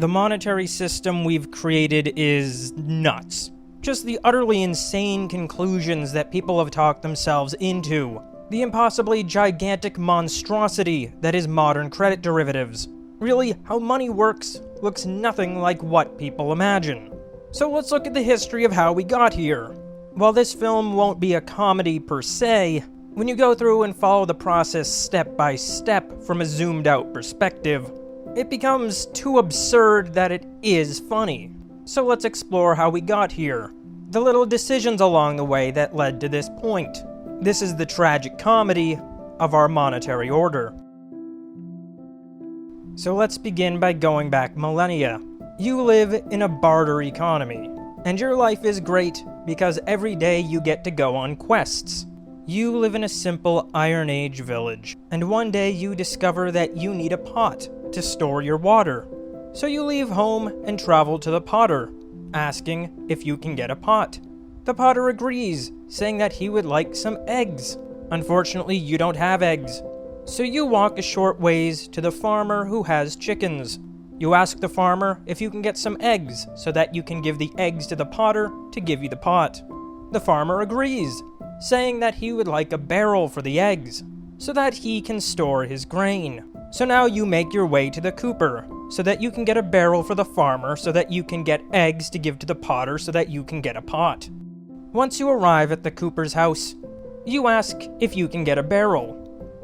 The monetary system we've created is nuts. Just the utterly insane conclusions that people have talked themselves into. The impossibly gigantic monstrosity that is modern credit derivatives. Really, how money works looks nothing like what people imagine. So let's look at the history of how we got here. While this film won't be a comedy per se, when you go through and follow the process step by step from a zoomed out perspective, it becomes too absurd that it is funny. So let's explore how we got here. The little decisions along the way that led to this point. This is the tragic comedy of our monetary order. So let's begin by going back millennia. You live in a barter economy, and your life is great because every day you get to go on quests. You live in a simple Iron Age village, and one day you discover that you need a pot to store your water. So you leave home and travel to the potter, asking if you can get a pot. The potter agrees, saying that he would like some eggs. Unfortunately, you don't have eggs. So you walk a short ways to the farmer who has chickens. You ask the farmer if you can get some eggs so that you can give the eggs to the potter to give you the pot. The farmer agrees, saying that he would like a barrel for the eggs so that he can store his grain. So now you make your way to the cooper so that you can get a barrel for the farmer so that you can get eggs to give to the potter so that you can get a pot. Once you arrive at the cooper's house, you ask if you can get a barrel.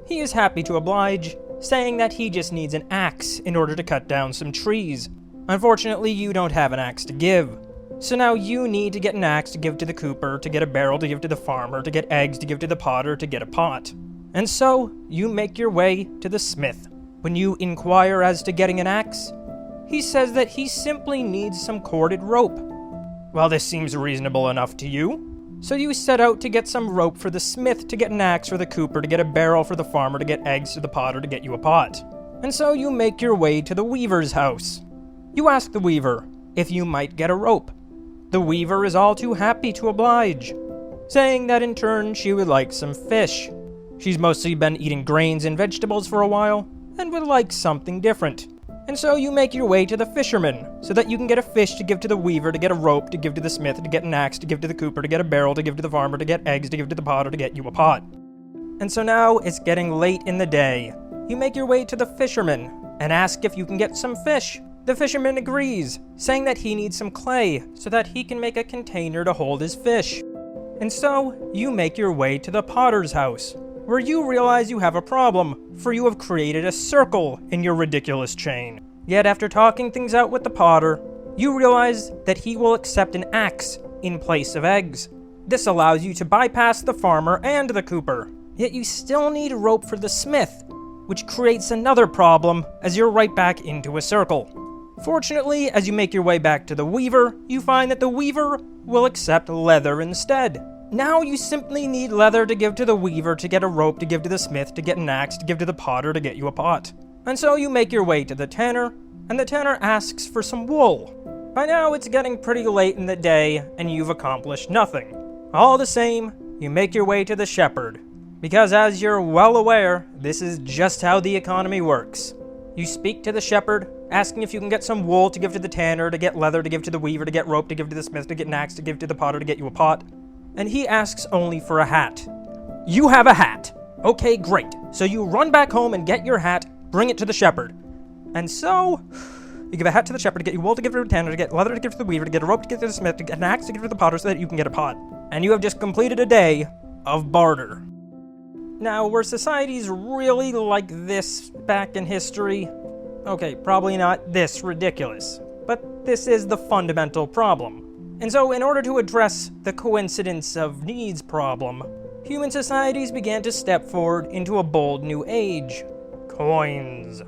He is happy to oblige, saying that he just needs an axe in order to cut down some trees. Unfortunately, you don't have an axe to give. So now you need to get an axe to give to the cooper, to get a barrel to give to the farmer, to get eggs to give to the potter, to get a pot. And so, you make your way to the smith. When you inquire as to getting an axe, he says that he simply needs some corded rope. Well, this seems reasonable enough to you. So you set out to get some rope for the smith, to get an axe for the cooper, to get a barrel for the farmer, to get eggs to the potter, to get you a pot. And so you make your way to the weaver's house. You ask the weaver if you might get a rope. The weaver is all too happy to oblige, saying that in turn she would like some fish. She's mostly been eating grains and vegetables for a while, and would like something different. And so you make your way to the fisherman, so that you can get a fish to give to the weaver, to get a rope to give to the smith, to get an axe to give to the cooper, to get a barrel to give to the farmer, to get eggs to give to the potter, to get you a pot. And so now it's getting late in the day. You make your way to the fisherman, and ask if you can get some fish. The fisherman agrees, saying that he needs some clay, so that he can make a container to hold his fish. And so, you make your way to the potter's house, where you realize you have a problem, for you have created a circle in your ridiculous chain. Yet after talking things out with the potter, you realize that he will accept an axe in place of eggs. This allows you to bypass the farmer and the cooper, yet you still need rope for the smith, which creates another problem as you're right back into a circle. Fortunately, as you make your way back to the weaver, you find that the weaver will accept leather instead. Now you simply need leather to give to the weaver, to get a rope to give to the smith, to get an axe to give to the potter, to get you a pot. And so you make your way to the tanner, and the tanner asks for some wool. By now it's getting pretty late in the day, and you've accomplished nothing. All the same, you make your way to the shepherd, because as you're well aware, this is just how the economy works. You speak to the shepherd, asking if you can get some wool to give to the tanner, to get leather to give to the weaver, to get rope to give to the smith, to get an axe to give to the potter, to get you a pot. And he asks only for a hat. You have a hat. Okay, great. So you run back home and get your hat, bring it to the shepherd. And so, you give a hat to the shepherd to get you wool to give to the tanner, to get leather to give to the weaver, to get a rope to give to the smith, to get an axe to give to the potter so that you can get a pot. And you have just completed a day of barter. Now, were societies really like this back in history? Okay, probably not this ridiculous, but this is the fundamental problem. And so, in order to address the coincidence of needs problem, human societies began to step forward into a bold new age: coins.